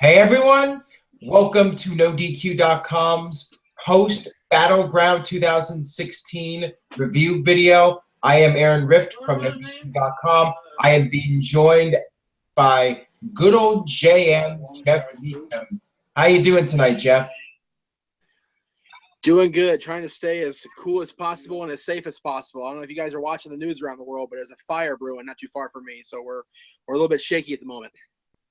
Hey everyone, welcome to NoDQ.com's post Battleground 2016 review video. I am Aaron Rift from NoDQ.com. I am being joined by good old JM, Jeff Meacham. How you doing tonight, Jeff? Doing good, trying to stay as cool as possible and as safe as possible. I don't know if you guys are watching the news around the world, but there's a fire brewing not too far from me, so we're a little bit shaky at the moment.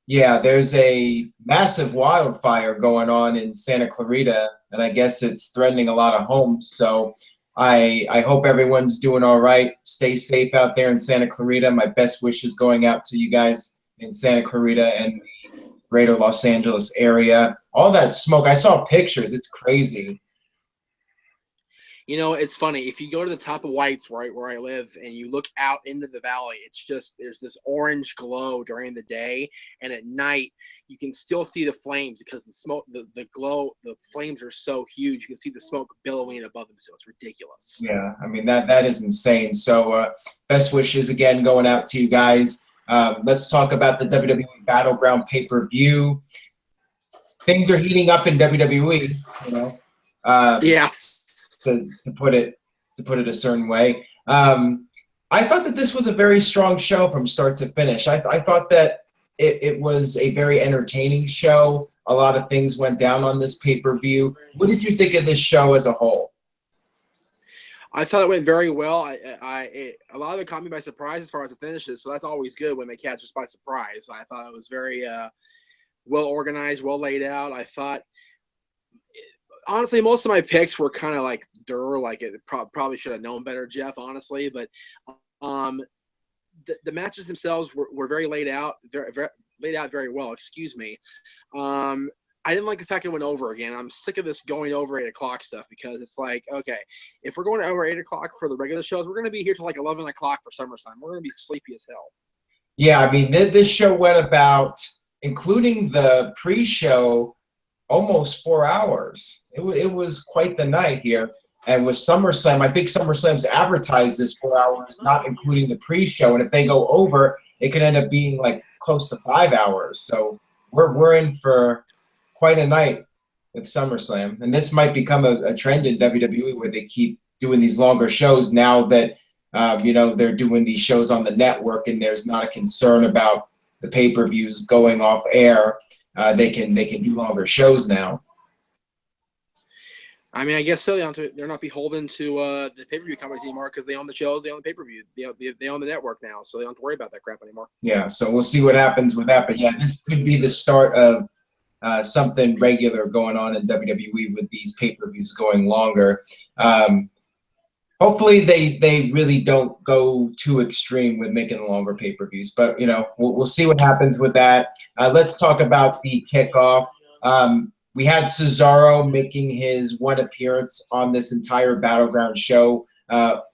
Yeah, there's a massive wildfire going on in Santa Clarita, and I guess it's threatening a lot of homes. So I hope everyone's doing all right. Stay safe out there in Santa Clarita. My best wishes going out to you guys in Santa Clarita and the greater Los Angeles area. All that smoke, I saw pictures. It's crazy. You know, it's funny. If you go to the top of White's, where I live, and you look out into the valley, it's just there's this orange glow during the day, and at night you can still see the flames because the smoke, the glow, the flames are so huge. You can see the smoke billowing above them, so it's ridiculous. Yeah, I mean that is insane. So best wishes again going out to you guys. Let's talk about the WWE Battleground pay-per-view. Things are heating up in WWE. You know. Yeah. To put it a certain way. I thought that this was a very strong show from start to finish. I thought that it was a very entertaining show. A lot of things went down on this pay-per-view. What did you think of this show as a whole? I thought it went very well. A lot of it caught me by surprise as far as the finishes, so that's always good when they catch us by surprise. I thought it was very well organized, well laid out. I thought, honestly, most of my picks were kind of like like it probably should have known better, Jeff, honestly. But the matches themselves were very laid out, laid out very well. Excuse me. I didn't like the fact it went over again. I'm sick of this going over 8 o'clock stuff because it's like, okay, if we're going over 8 o'clock for the regular shows, we're going to be here till like 11 o'clock for SummerSlam. We're going to be sleepy as hell. Yeah, I mean, this show went about, including the pre-show, almost 4 hours. It was quite the night here. And with SummerSlam, I think SummerSlam's advertised this 4 hours, not including the pre-show. And if they go over, it could end up being like close to 5 hours. So we're in for quite a night with SummerSlam. And this might become a trend in WWE where they keep doing these longer shows now that they're doing these shows on the network and there's not a concern about the pay-per-views going off air. They can do longer shows now. I mean, I guess so. They're not beholden to the pay-per-view companies anymore because they own the shows, they own the pay-per-view, they own the network now, so they don't have to worry about that crap anymore. Yeah, so we'll see what happens with that. But yeah, this could be the start of something regular going on in WWE with these pay-per-views going longer. Hopefully they really don't go too extreme with making longer pay-per-views, but we'll see what happens with that. Let's talk about the kickoff. We had Cesaro making his one appearance on this entire Battleground show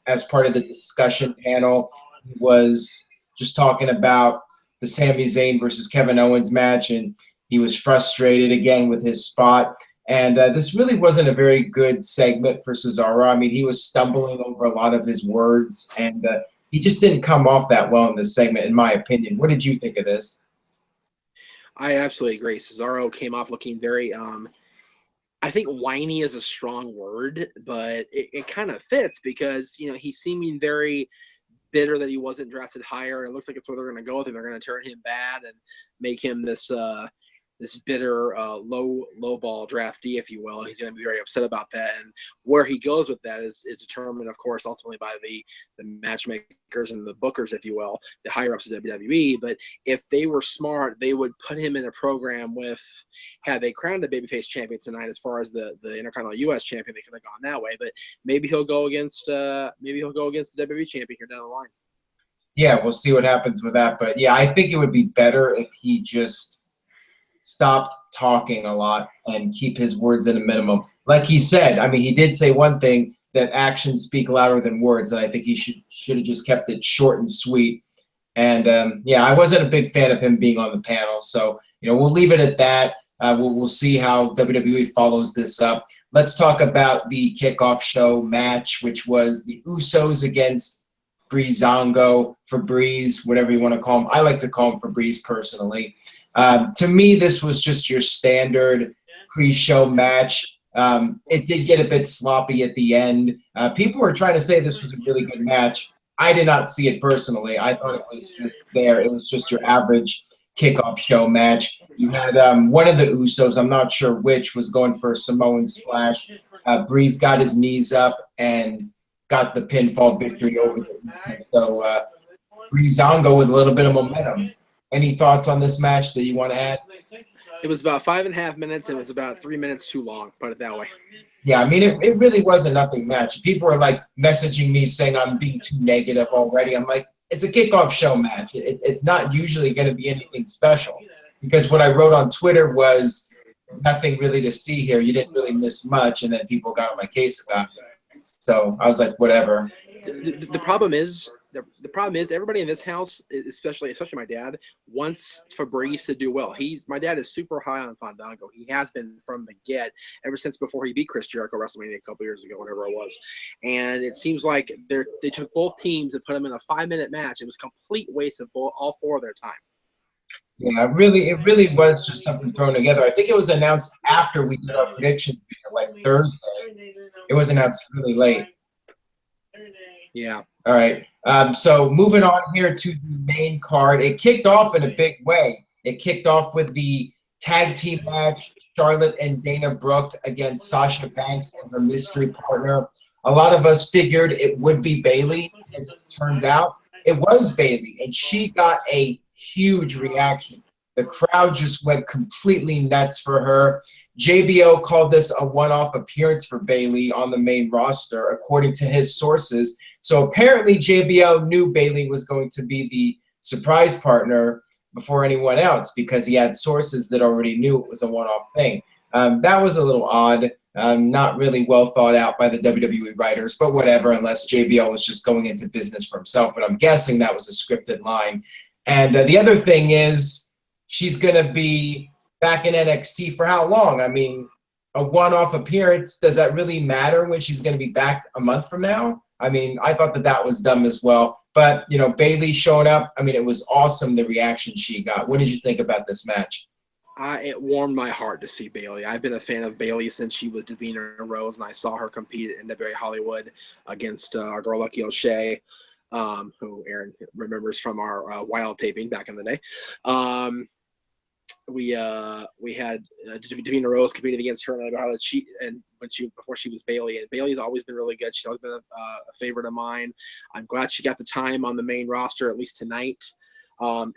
as part of the discussion panel. He was just talking about the Sami Zayn versus Kevin Owens match, and he was frustrated again with his spot. And this really wasn't a very good segment for Cesaro. I mean, he was stumbling over a lot of his words, and he just didn't come off that well in this segment, in my opinion. What did you think of this? I absolutely agree. Cesaro came off looking very, I think whiny is a strong word, but it kind of fits because, he's seeming very bitter that he wasn't drafted higher. It looks like it's where they're going to go with him. They're going to turn him bad and make him this bitter low ball draftee, if you will, and he's going to be very upset about that. And where he goes with that is determined, of course, ultimately by the matchmakers and the bookers, if you will, the higher ups of WWE. But if they were smart, they would put him in a program with, had they crowned a babyface champion tonight, as far as the Intercontinental U.S. champion, they could have gone that way. But maybe he'll go against the WWE champion here down the line. Yeah, we'll see what happens with that. But yeah, I think it would be better if he just stopped talking a lot and keep his words at a minimum. Like he said, I mean, he did say one thing, that actions speak louder than words, and I think he should have just kept it short and sweet. And yeah, I wasn't a big fan of him being on the panel, so we'll leave it at that. We'll see how WWE follows this up. Let's talk about the kickoff show match, which was the Usos against Breezango, Febreze, whatever you want to call him. I like to call him Febreze personally. To me, this was just your standard pre-show match. It did get a bit sloppy at the end. People were trying to say this was a really good match. I did not see it personally. I thought it was just there. It was just your average kickoff show match. You had one of the Usos, I'm not sure which, was going for a Samoan splash. Breeze got his knees up and got the pinfall victory over the Usos. So Breezango with a little bit of momentum. Any thoughts on this match that you want to add? It was about 5.5 minutes. It was about 3 minutes too long, put it that way. Yeah, I mean, it really was a nothing match. People were like messaging me saying I'm being too negative already. I'm like, it's a kickoff show match. It's not usually going to be anything special, because what I wrote on Twitter was nothing really to see here. You didn't really miss much, and then people got on my case about it. So I was like, whatever. The problem is everybody in this house, especially my dad, wants Febreze to do well. My dad is super high on Fandango. He has been from the get ever since before he beat Chris Jericho WrestleMania a couple years ago, whenever it was. And it seems like they took both teams and put them in a 5-minute match. It was a complete waste of all 4 of their time. Yeah, it really was just something thrown together. I think it was announced after we did our predictions video, like Thursday. It was announced really late. Yeah. All right. So moving on here to the main card. It kicked off in a big way. It kicked off with the tag team match, Charlotte and Dana Brooke against Sasha Banks and her mystery partner. A lot of us figured it would be Bayley. As it turns out, it was Bayley, and she got a huge reaction. The crowd just went completely nuts for her. JBO called this a one-off appearance for Bayley on the main roster, according to his sources. So apparently JBL knew Bayley was going to be the surprise partner before anyone else, because he had sources that already knew it was a one-off thing. That was a little odd, not really well thought out by the WWE writers, but whatever, unless JBL was just going into business for himself. But I'm guessing that was a scripted line. And the other thing is, she's going to be back in NXT for how long? I mean, a one-off appearance, does that really matter when she's going to be back a month from now? I mean, I thought that was dumb as well. But, you know, Bayley showing up, I mean, it was awesome, the reaction she got. What did you think about this match? It warmed my heart to see Bayley. I've been a fan of Bayley since she was Davina Rose, and I saw her compete in NWA Hollywood against our girl Lucky O'Shea, who Aaron remembers from our Wild taping back in the day. We had Davina Rose competing against her in Hollywood. Before she was Bayley, and Bayley's always been really good. She's always been a favorite of mine. I'm glad she got the time on the main roster, at least tonight.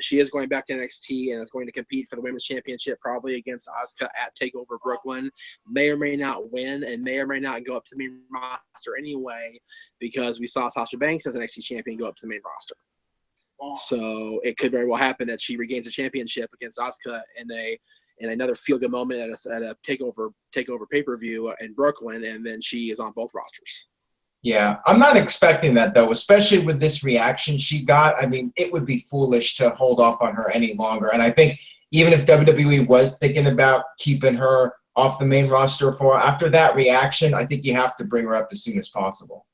She is going back to NXT and is going to compete for the Women's Championship, probably against Asuka at TakeOver Brooklyn. May or may not win, and may or may not go up to the main roster anyway, because we saw Sasha Banks as NXT champion go up to the main roster. So it could very well happen that she regains a championship against Asuka in another feel-good moment at a takeover pay-per-view in Brooklyn, and then she is on both rosters. Yeah, I'm not expecting that, though, especially with this reaction she got. I mean, it would be foolish to hold off on her any longer. And I think even if WWE was thinking about keeping her off the main roster after that reaction, I think you have to bring her up as soon as possible.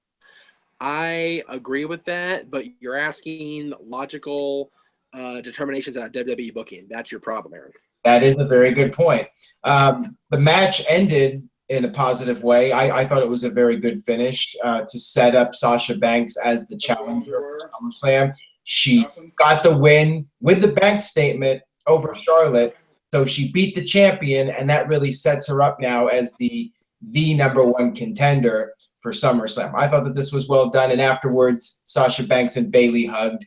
I agree with that, but you're asking logical determinations out of WWE booking. That's your problem, Aaron. That is a very good point. The match ended in a positive way. I thought it was a very good finish to set up Sasha Banks as the challenger for SummerSlam. She got the win with the bank statement over Charlotte, so she beat the champion, and that really sets her up now as the number one contender for SummerSlam. I thought that this was well done, and afterwards, Sasha Banks and Bayley hugged.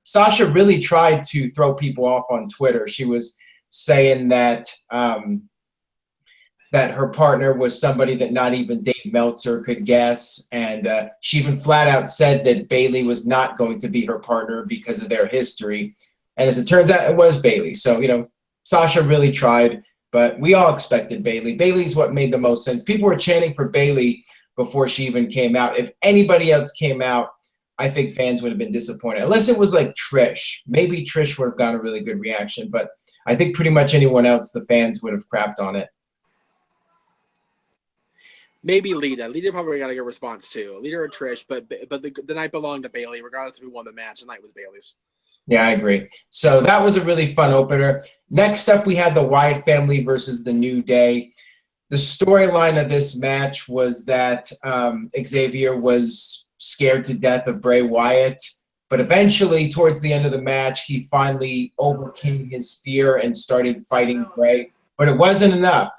Sasha really tried to throw people off on Twitter. She was saying that that her partner was somebody that not even Dave Meltzer could guess, and she even flat out said that Bayley was not going to be her partner because of their history. And as it turns out, it was Bayley. So, you know, Sasha really tried, but we all expected Bayley. Bayley's what made the most sense. People were chanting for Bayley before she even came out. If anybody else came out, I think fans would have been disappointed. Unless it was like Trish. Maybe Trish would have gotten a really good reaction, but I think pretty much anyone else, the fans would have crapped on it. Maybe Lita. Lita probably got a good response too. Lita or Trish, but the night belonged to Bayley, regardless of who won the match. The night was Bayley's. Yeah, I agree. So that was a really fun opener. Next up, we had the Wyatt family versus the New Day. The storyline of this match was that Xavier was scared to death of Bray Wyatt, but eventually, towards the end of the match, he finally overcame his fear and started fighting Bray. But it wasn't enough.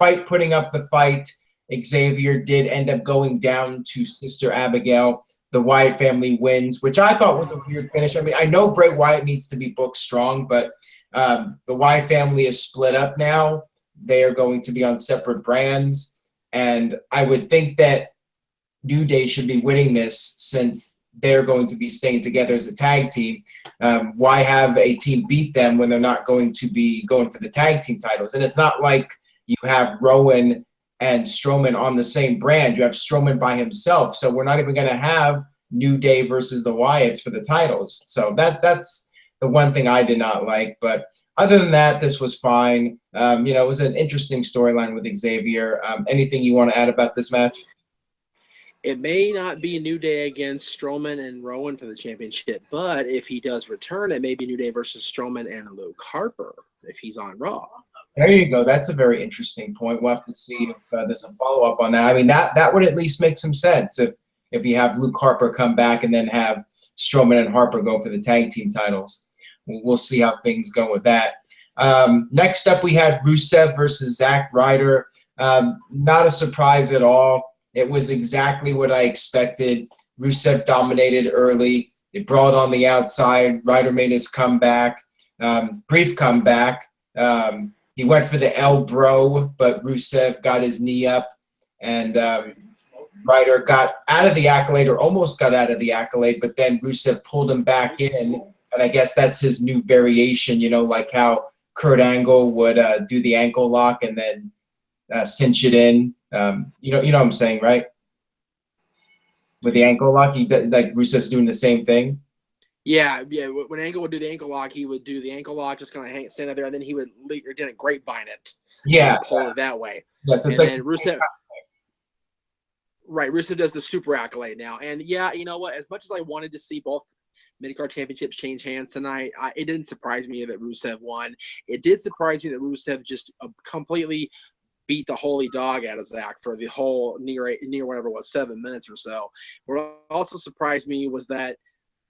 Despite putting up the fight, Xavier did end up going down to Sister Abigail. The Wyatt family wins, which I thought was a weird finish. I mean, I know Bray Wyatt needs to be booked strong, but the Wyatt family is split up now. They are going to be on separate brands, and I would think that New Day should be winning this since they're going to be staying together as a tag team. Why have a team beat them when they're not going to be going for the tag team titles? And it's not like you have Rowan and Strowman on the same brand. You have Strowman by himself, so we're not even going to have New Day versus the Wyatts for the titles. So that's the one thing I did not like. But other than that, this was fine. It was an interesting storyline with Xavier. Anything you want to add about this match? It may not be New Day against Strowman and Rowan for the championship, but if he does return, it may be New Day versus Strowman and Luke Harper if he's on Raw. There you go. That's a very interesting point. We'll have to see if there's a follow-up on that. I mean, that would at least make some sense if you have Luke Harper come back and then have Strowman and Harper go for the tag team titles. We'll see how things go with that. Next up, we had Rusev versus Zack Ryder. Not a surprise at all. It was exactly what I expected. Rusev dominated early. They brawled on the outside. Ryder made his comeback, brief comeback. He went for the elbow, but Rusev got his knee up, and Ryder got out of the accolade, or almost got out of the accolade, but then Rusev pulled him back in, and I guess that's his new variation, like how Kurt Angle would do the ankle lock and then cinch it in. You know what I'm saying, right? With the ankle lock, Rusev's doing the same thing. Yeah. When Angle would do the ankle lock, he would do the ankle lock, just kind of stand there, and then he would didn't grapevine it. Yeah, pull it that way. Yes, it's and like then Rusev. Right, Rusev does the super accolade now, and yeah, you know what? As much as I wanted to see both mid-card championships change hands tonight, it didn't surprise me that Rusev won. It did surprise me that Rusev just completely beat the holy dog out of Zack for the whole near whatever it was, 7 minutes or so. What also surprised me was that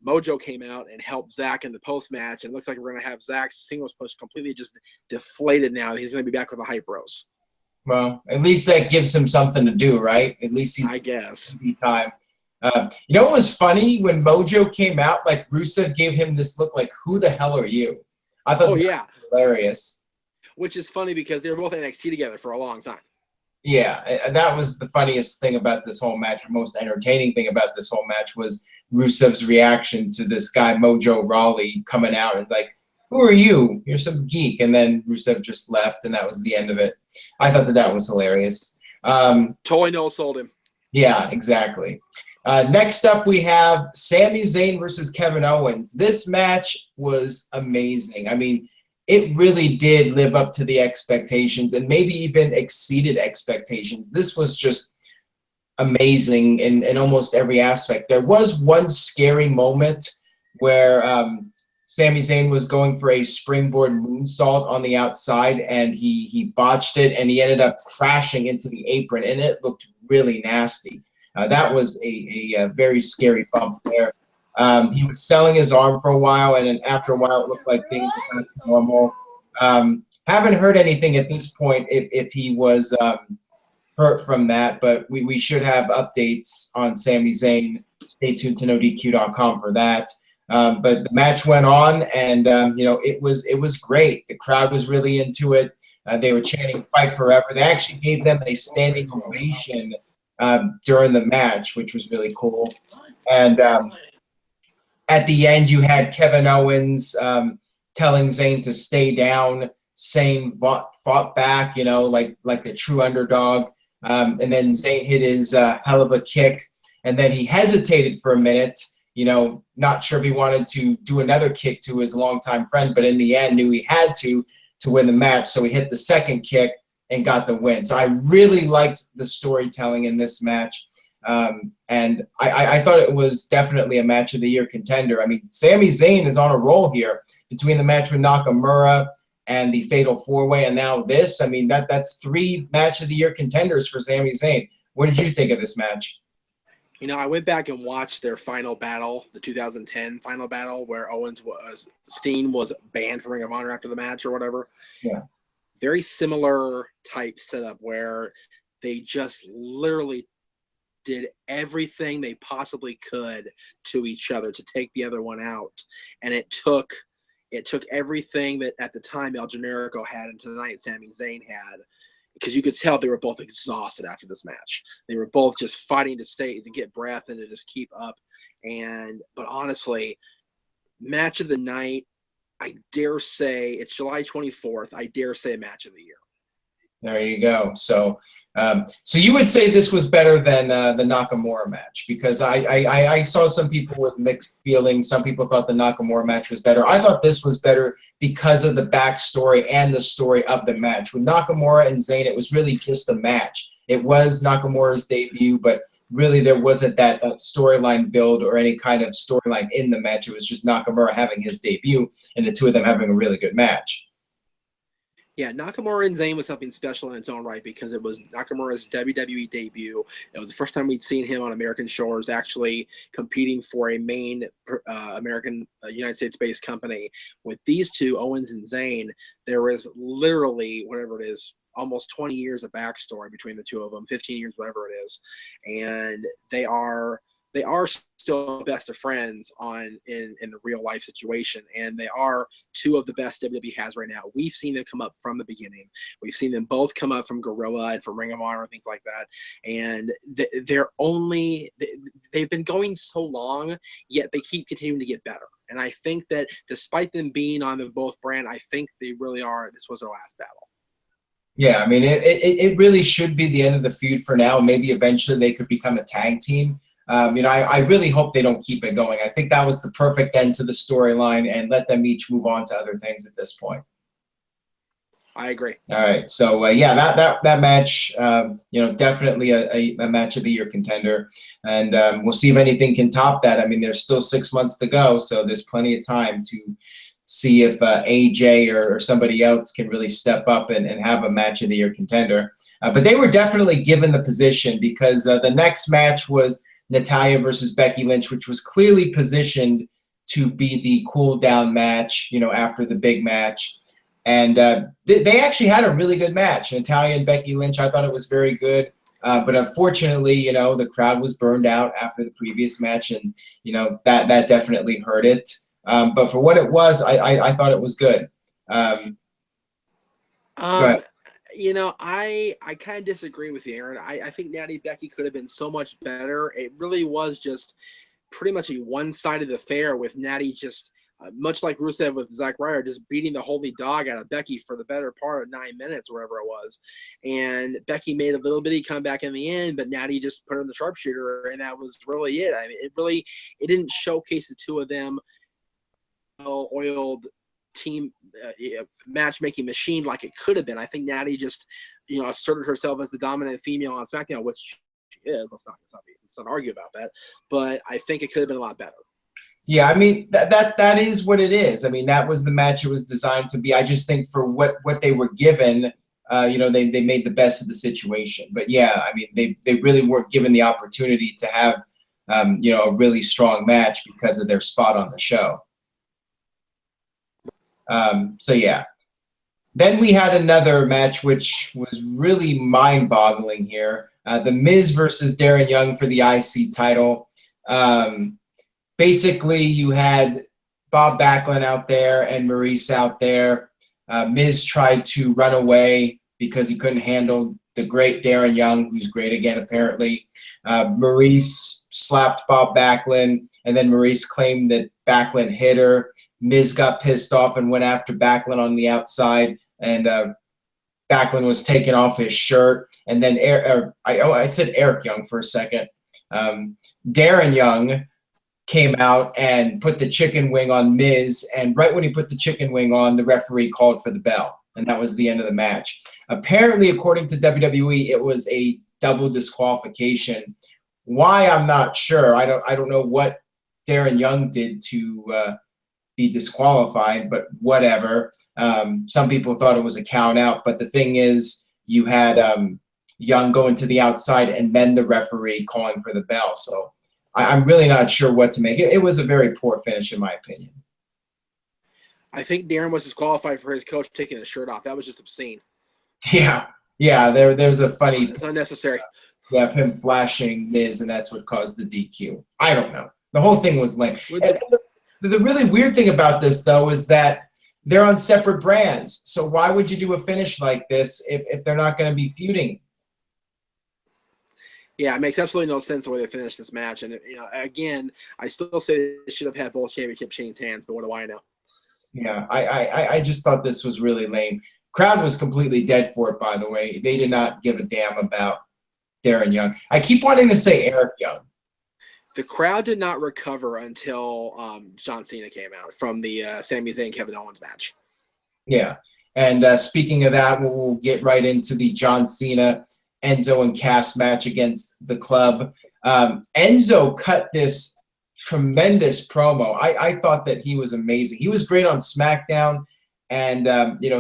Mojo came out and helped Zack in the post-match, and it looks like we're going to have Zack's singles push completely just deflated now. He's going to be back with the Hype Bros. Well, at least that gives him something to do, right? At least he's I guess. Time. What was funny? When Mojo came out, like Rusev gave him this look like, who the hell are you? I thought that was hilarious. Which is funny because they were both NXT together for a long time. Yeah, that was the funniest thing about this whole match, or most entertaining thing about this whole match, was Rusev's reaction to this guy, Mojo Rawley, coming out and like, who are you? You're some geek. And then Rusev just left, and that was the end of it. I thought that was hilarious. Totally no-sold him. Yeah, exactly. Next up, we have Sami Zayn versus Kevin Owens. This match was amazing. I mean, it really did live up to the expectations and maybe even exceeded expectations. This was just amazing in almost every aspect. There was one scary moment where Sami Zayn was going for a springboard moonsault on the outside, and he botched it, and he ended up crashing into the apron, and it looked really nasty. That was a very scary bump there. He was selling his arm for a while, and then after a while it looked like things were kind of normal. Haven't heard anything at this point if he was hurt from that, but we should have updates on Sami Zayn. Stay tuned to NoDQ.com for that. But the match went on, and it was great. The crowd was really into it. They were chanting "Fight Forever." They actually gave them a standing ovation during the match, which was really cool. And at the end, you had Kevin Owens telling Zayn to stay down. Zayn fought back, like a true underdog. And then Zayn hit his hell of a kick, and then he hesitated for a minute. Not sure if he wanted to do another kick to his longtime friend, but in the end knew he had to win the match. So he hit the second kick, and got the win. So I really liked the storytelling in this match. And I thought it was definitely a match of the year contender. I mean, Sami Zayn is on a roll here between the match with Nakamura and the Fatal 4-Way, and now this. I mean, that's 3 match of the year contenders for Sami Zayn. What did you think of this match? You know, I went back and watched their final battle, the 2010 final battle, where Steen was banned from Ring of Honor after the match or whatever. Yeah. Very similar type setup where they just literally did everything they possibly could to each other to take the other one out. And it took everything that at the time El Generico had and tonight Sami Zayn had, because you could tell they were both exhausted after this match. They were both just fighting to get breath and to just keep up. But honestly, match of the night, I dare say it's July 24th. I dare say match of the year. There you go. So you would say this was better than the Nakamura match, because I saw some people with mixed feelings. Some people thought the Nakamura match was better. I thought this was better because of the backstory and the story of the match. With Nakamura and Zayn, it was really just a match. It was Nakamura's debut, but really there wasn't that storyline build or any kind of storyline in the match. It was just Nakamura having his debut and the two of them having a really good match. Yeah, Nakamura and Zayn was something special in its own right because it was Nakamura's WWE debut. It was the first time we'd seen him on American shores actually competing for a main American United States-based company. With these two, Owens and Zayn, there is literally, whatever it is, almost 20 years of backstory between the two of them, 15 years, whatever it is. And they are still best of friends in the real life situation, and they are two of the best WWE has right now. We've seen them come up from the beginning. We've seen them both come up from Gorilla and from Ring of Honor and things like that. And they've been going so long, yet they keep continuing to get better. And I think that despite them being on the both brand, I think they really are. This was their last battle. Yeah, I mean, it really should be the end of the feud for now. Maybe eventually they could become a tag team. I really hope they don't keep it going. I think that was the perfect end to the storyline, and let them each move on to other things at this point. I agree. All right, so yeah, that match, definitely a match of the year contender, and we'll see if anything can top that. I mean, there's still 6 months to go, so there's plenty of time to see if AJ or somebody else can really step up and have a match of the year contender. But they were definitely given the position, because the next match was Natalya versus Becky Lynch, which was clearly positioned to be the cool down match, after the big match. And they actually had a really good match. Natalya and Becky Lynch, I thought it was very good. But unfortunately, the crowd was burned out after the previous match, and, that definitely hurt it. But for what it was, I thought it was good. Go ahead. I kind of disagree with you, Aaron. I think Natty Becky could have been so much better. It really was just pretty much a one-sided affair with Natty just, much like Rusev with Zack Ryder, just beating the holy dog out of Becky for the better part of 9 minutes, wherever it was. And Becky made a little bitty comeback in the end, but Natty just put her in the sharpshooter, and that was really it. I mean, it didn't showcase the two of them oiled team matchmaking machine like it could have been. I think Natty just asserted herself as the dominant female on SmackDown, which she is. Let's not argue about that, but I think it could have been a lot better. Yeah, I mean, that is what it is. I mean, that was the match it was designed to be. I just think for what they were given, they made the best of the situation. But yeah, I mean, they really weren't given the opportunity to have a really strong match because of their spot on the show. So yeah, then we had another match which was really mind-boggling here. The Miz versus Darren Young for the IC title. Basically, you had Bob Backlund out there and Maurice out there. Miz tried to run away because he couldn't handle the great Darren Young, who's great again apparently. Maurice slapped Bob Backlund, and then Maurice claimed that Backlund hit her. Miz got pissed off and went after Backlund on the outside, and Backlund was taking off his shirt. And then I said Eric Young for a second. Darren Young came out and put the chicken wing on Miz, and right when he put the chicken wing on, the referee called for the bell. and that was the end of the match. Apparently, according to WWE, it was a double disqualification. Why, I'm not sure. I don't know what Darren Young did to be disqualified, but whatever. Some people thought it was a count out, but the thing is, you had Young going to the outside and then the referee calling for the bell. So I'm really not sure what to make. It was a very poor finish, in my opinion. I think Darren was disqualified for his coach taking his shirt off. That was just obscene. Yeah. There's a funny. It's unnecessary. Yeah, of him flashing Miz, and that's what caused the DQ. I don't know. The whole thing was lame. The really weird thing about this, though, is that they're on separate brands. So why would you do a finish like this if they're not going to be feuding? Yeah, it makes absolutely no sense the way they finished this match. And, again, I still say they should have had both championship Shane's hands, but what do I know? Yeah, I just thought this was really lame. Crowd was completely dead for it, by the way. They did not give a damn about Darren Young. I keep wanting to say Eric Young. The crowd did not recover until John Cena came out from the Sami Zayn Kevin Owens match. Yeah, and speaking of that, we'll get right into the John Cena, Enzo, and Cass match against the Club. Enzo cut this tremendous promo. I thought that he was amazing. He was great on SmackDown, and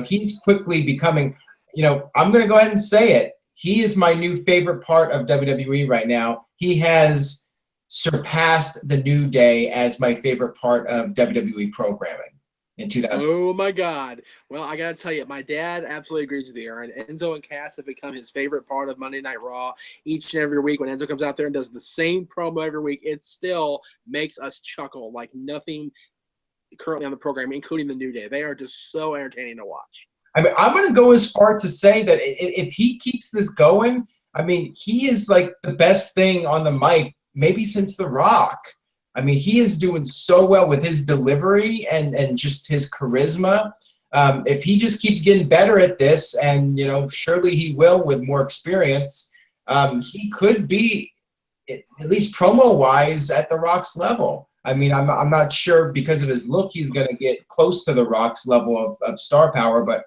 he's quickly becoming, I'm going to go ahead and say it. He is my new favorite part of WWE right now. He has surpassed the New Day as my favorite part of WWE programming in 2000. Oh, my God. Well, I got to tell you, my dad absolutely agrees with you, Aaron. Enzo and Cass have become his favorite part of Monday Night Raw. Each and every week when Enzo comes out there and does the same promo every week, it still makes us chuckle like nothing currently on the program, including the New Day. They are just so entertaining to watch. I mean, I'm going to go as far to say that if he keeps this going, I mean, he is like the best thing on the mic maybe since The Rock. I mean, he is doing so well with his delivery and just his charisma. If he just keeps getting better at this, and, surely he will with more experience, he could be, at least promo-wise, at The Rock's level. I mean, I'm not sure because of his look he's going to get close to The Rock's level of star power, but,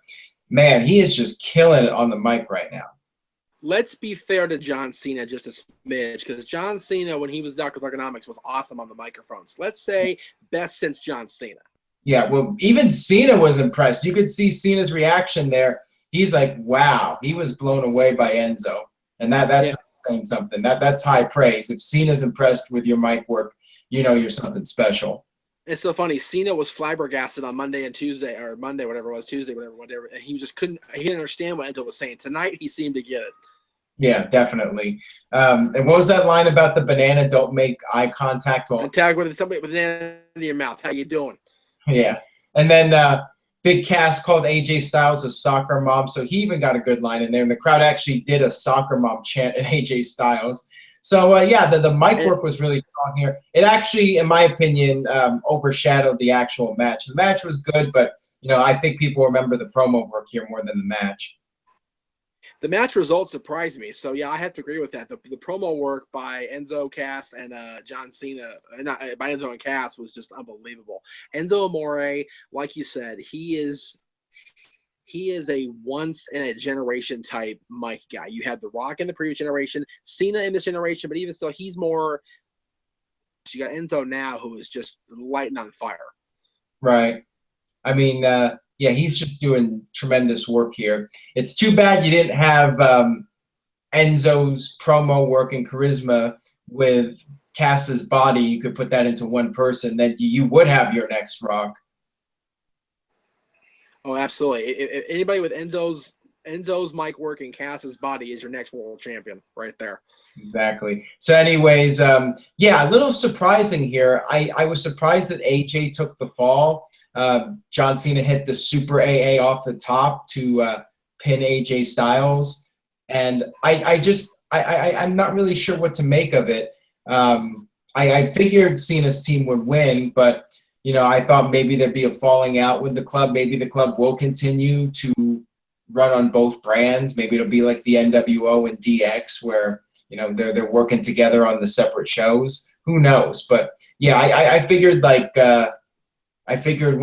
man, he is just killing it on the mic right now. Let's be fair to John Cena just a smidge, because John Cena, when he was Dr. Thugonomics, was awesome on the microphones. Let's say best since John Cena. Yeah, well, even Cena was impressed. You could see Cena's reaction there. He's like, wow, he was blown away by Enzo. And that's saying something. That's high praise. If Cena's impressed with your mic work, you're something special. It's so funny. Cena was flabbergasted on Monday and Tuesday, or Monday, whatever it was, Tuesday, whatever. And he just he didn't understand what Enzo was saying. Tonight, he seemed to get it. Yeah, definitely. And what was that line about the banana? Don't make eye contact. Contact with somebody with a banana in your mouth. How you doing? Yeah. And then Big Cass called AJ Styles a soccer mom, so he even got a good line in there. And the crowd actually did a soccer mom chant at AJ Styles. So, the mic work was really strong here. It actually, in my opinion, overshadowed the actual match. The match was good, but, I think people remember the promo work here more than the match. The match results surprised me. So, I have to agree with that. The promo work by Enzo, Cass, and John Cena, by Enzo and Cass, was just unbelievable. Enzo Amore, like you said, he is a once-in-a-generation type mic guy. You had The Rock in the previous generation, Cena in this generation, but even still, he's more – you got Enzo now, who is just lighting on fire. Right. I mean, he's just doing tremendous work here. It's too bad you didn't have Enzo's promo work and charisma with Cass's body. You could put that into one person. Then you would have your next Rock. Oh, absolutely. If anybody with Enzo's mic work and Cass's body is your next world champion right there. Exactly. So anyways, a little surprising here. I was surprised that AJ took the fall. John Cena hit the Super AA off the top to pin AJ Styles. And I'm not really sure what to make of it. I figured Cena's team would win, but I thought maybe there'd be a falling out with the club. Maybe the club will continue to run on both brands. Maybe it'll be like the NWO and DX where, they're working together on the separate shows. Who knows? But I figured one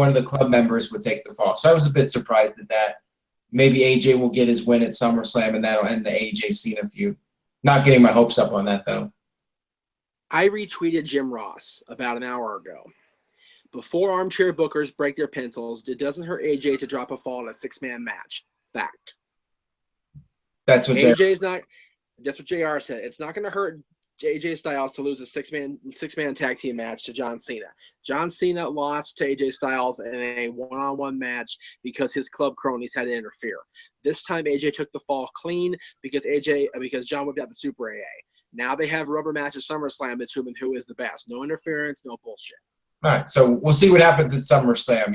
of the club members would take the fall. So I was a bit surprised at that. maybe AJ will get his win at SummerSlam, and that'll end the AJ Cena feud. Not getting my hopes up on that, though. I retweeted Jim Ross about an hour ago. Before armchair bookers break their pencils, it doesn't hurt AJ to drop a fall in a 6-man match. Fact. That's what AJ's not. That's what JR said. It's not going to hurt AJ Styles to lose a six-man tag team match to John Cena. John Cena lost to AJ Styles in a one-on-one match because his club cronies had to interfere. This time AJ took the fall clean because John whipped out the Super AA. Now they have rubber match at SummerSlam between who is the best. No interference, no bullshit. All right, so we'll see what happens at SummerSlam.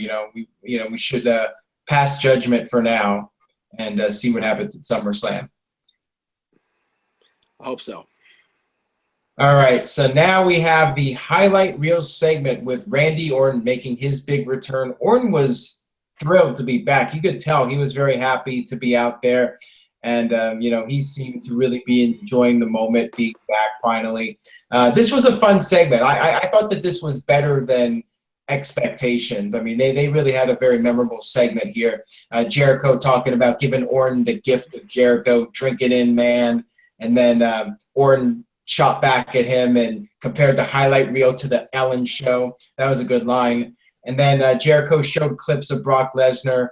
We should pass judgment for now and see what happens at SummerSlam. I hope so. All right, so now we have the highlight reel segment with Randy Orton making his big return. Orton was thrilled to be back. You could tell he was very happy to be out there. And, he seemed to really be enjoying the moment, being back finally. This was a fun segment. I thought that this was better than expectations. I mean, they really had a very memorable segment here. Jericho talking about giving Orton the gift of Jericho, drink it in, man. And then Orton shot back at him and compared the highlight reel to the Ellen show. That was a good line. And then Jericho showed clips of Brock Lesnar.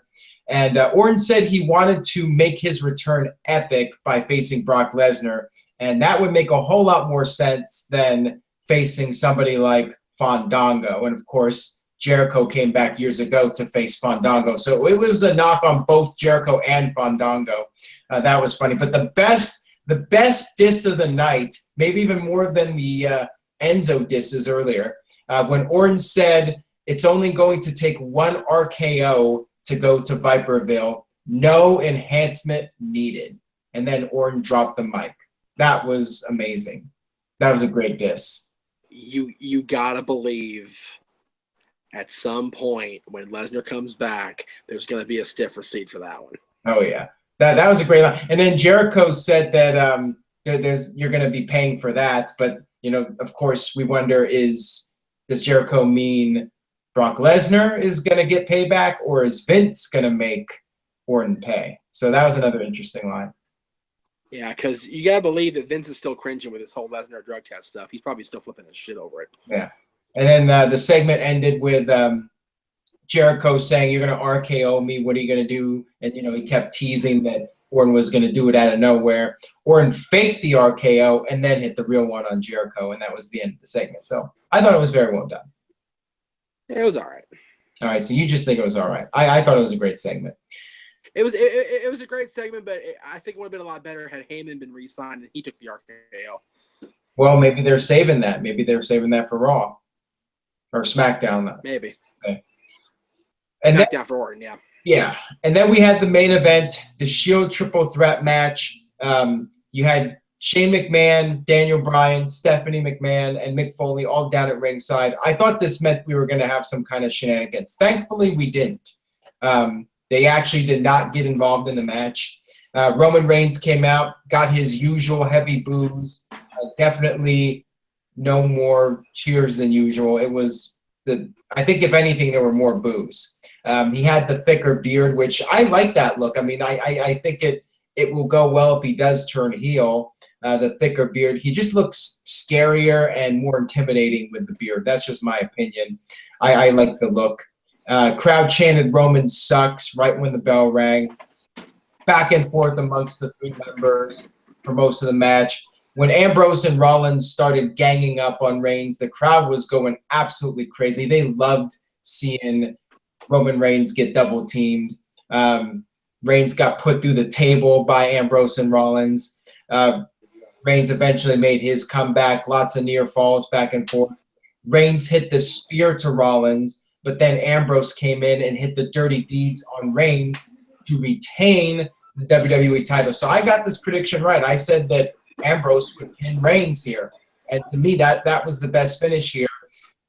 And Orton said he wanted to make his return epic by facing Brock Lesnar. And that would make a whole lot more sense than facing somebody like Fandango. And, of course, Jericho came back years ago to face Fandango. So it was a knock on both Jericho and Fandango. That was funny. But the best diss of the night, maybe even more than the Enzo disses earlier, when Orton said it's only going to take one RKO to go to Viperville, no enhancement needed. And then Orton dropped the mic. That was amazing. That was a great diss. You gotta believe at some point when Lesnar comes back, there's gonna be a stiff receipt for that one. Oh yeah, that was a great line. And then Jericho said that you're gonna be paying for that. But of course, we wonder does Jericho mean Brock Lesnar is going to get payback, or is Vince going to make Orton pay? So that was another interesting line. Yeah, because you got to believe that Vince is still cringing with this whole Lesnar drug test stuff. He's probably still flipping his shit over it. Yeah. And then the segment ended with Jericho saying, you're going to RKO me. What are you going to do? And, he kept teasing that Orton was going to do it out of nowhere. Orton faked the RKO and then hit the real one on Jericho, and that was the end of the segment. So I thought it was very well done. It was all right. All right, so you just think it was all right. I thought it was a great segment. It was a great segment, but I think it would have been a lot better had Heyman been re-signed and he took the RKO. Well, maybe they're saving that. Maybe they're saving that for Raw or SmackDown. Maybe. Okay. And SmackDown for Orton, yeah. Yeah, and then we had the main event, the Shield Triple Threat match. You had Shane McMahon, Daniel Bryan, Stephanie McMahon, and Mick Foley all down at ringside. I thought this meant we were going to have some kind of shenanigans. Thankfully, we didn't. They actually did not get involved in the match. Roman Reigns came out, got his usual heavy boos. Definitely no more cheers than usual. It was I think if anything, there were more boos. He had the thicker beard, which I like that look. I mean, I think it will go well if he does turn heel. The thicker beard. He just looks scarier and more intimidating with the beard. That's just my opinion. I like the look. Crowd chanted Roman sucks right when the bell rang. Back and forth amongst the three members for most of the match. When Ambrose and Rollins started ganging up on Reigns, the crowd was going absolutely crazy. They loved seeing Roman Reigns get double teamed. Reigns got put through the table by Ambrose and Rollins. Reigns eventually made his comeback. Lots of near falls back and forth. Reigns hit the spear to Rollins, but then Ambrose came in and hit the dirty deeds on Reigns to retain the WWE title. So I got this prediction right. I said that Ambrose would pin Reigns here. And to me, that was the best finish here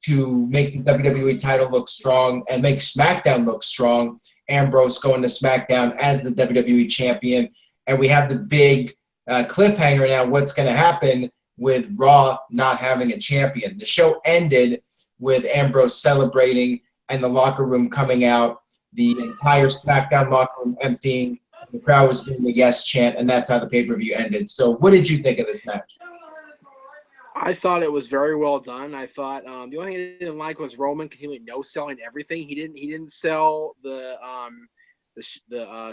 to make the WWE title look strong and make SmackDown look strong. Ambrose going to SmackDown as the WWE champion. And we have the big cliffhanger now, what's going to happen with Raw not having a champion. The show ended with Ambrose celebrating and the locker room coming out, the entire SmackDown locker room emptying, The crowd was doing the yes chant, and that's how the pay-per-view ended. So what did you think of this match? I thought it was very well done. I thought the only thing I didn't like was Roman continually no-selling everything. He didn't sell the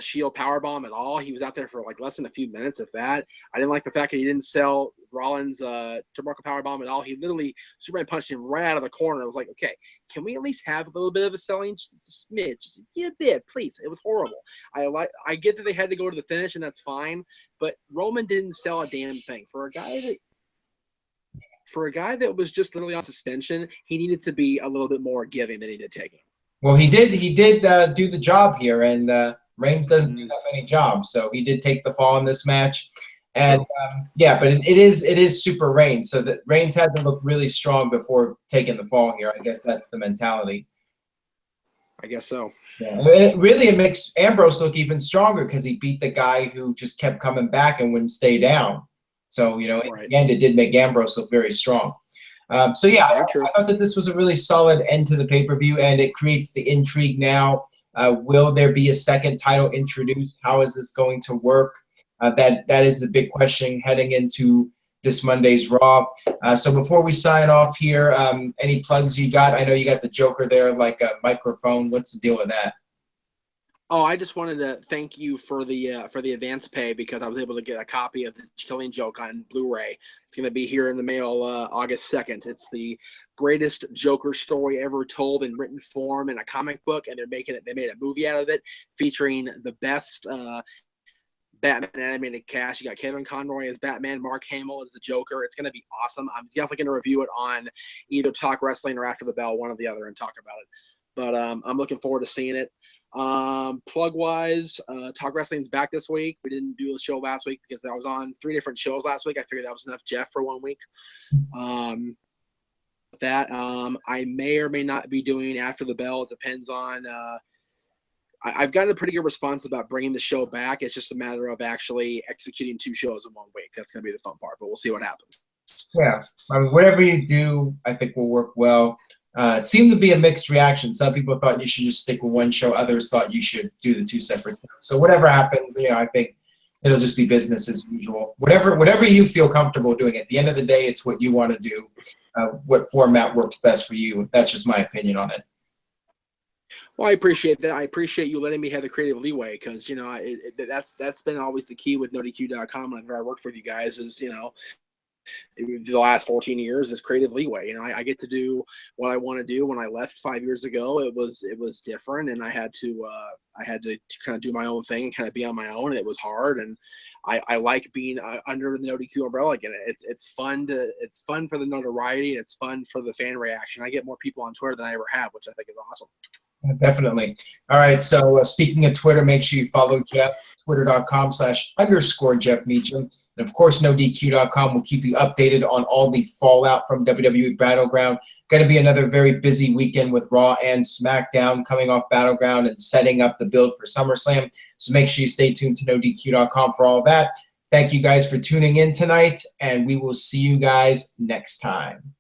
Shield powerbomb at all. He was out there for like less than a few minutes of that. I didn't like the fact that he didn't sell Rollins' Turnbuckle powerbomb at all. He literally Superman punched him right out of the corner. I was like, okay, can we at least have a little bit of a selling, just a smidge, just a bit, please? It was horrible. I get that they had to go to the finish, and that's fine, but Roman didn't sell a damn thing for a guy that was just literally on suspension. He needed to be a little bit more giving than he did taking. Well, he did do the job here, and Reigns doesn't do that many jobs, so he did take the fall in this match. And but it is Super Reigns, so that Reigns had to look really strong before taking the fall here. I guess that's the mentality. I guess so. Yeah, it makes Ambrose look even stronger because he beat the guy who just kept coming back and wouldn't stay down. So, in the end, it did make Ambrose look very strong. I thought that this was a really solid end to the pay-per-view, and it creates the intrigue now. Will there be a second title introduced? How is this going to work? That is the big question heading into this Monday's Raw. So before we sign off here, any plugs you got? I know you got the Joker there, like a microphone. What's the deal with that? Oh, I just wanted to thank you for the advance pay because I was able to get a copy of the Killing Joke on Blu-ray. It's going to be here in the mail August 2nd. It's the greatest Joker story ever told in written form in a comic book, and they made a movie out of it featuring the best Batman animated cast. You got Kevin Conroy as Batman, Mark Hamill as the Joker. It's going to be awesome. I'm definitely going to review it on either Talk Wrestling or After the Bell, one or the other, and talk about it. But I'm looking forward to seeing it. Plug wise, Talk Wrestling's back this week. We didn't do a show last week because I was on 3 different shows last week. I figured that was enough Jeff for 1 week. I may or may not be doing After the Bell. It depends on I've gotten a pretty good response about bringing the show back. It's just a matter of actually executing 2 shows in 1 week. That's going to be the fun part, but we'll see what happens. Yeah, whatever you do, I think will work well. It seemed to be a mixed reaction. Some people thought you should just stick with 1 show. Others thought you should do the 2 separate shows. So whatever happens, I think it'll just be business as usual. Whatever you feel comfortable doing. At the end of the day, it's what you want to do. What format works best for you. That's just my opinion on it. Well, I appreciate that. I appreciate you letting me have the creative leeway because, that's been always the key with NoDQ.com whenever I worked with you guys is, the last 14 years is creative leeway. I get to do what I want to do. When I left 5 years ago, it was different, and I had to kind of do my own thing and kind of be on my own. And it was hard, and I like being under the NoDQ umbrella again. It's fun for the notoriety, and it's fun for the fan reaction. I get more people on Twitter than I ever have, which I think is awesome. Definitely. All right. So speaking of Twitter, make sure you follow Jeff, twitter.com/_Jeff Meacham. And of course, NoDQ.com will keep you updated on all the fallout from WWE Battleground. Going to be another very busy weekend with Raw and SmackDown coming off Battleground and setting up the build for SummerSlam. So make sure you stay tuned to NoDQ.com for all of that. Thank you guys for tuning in tonight, and we will see you guys next time.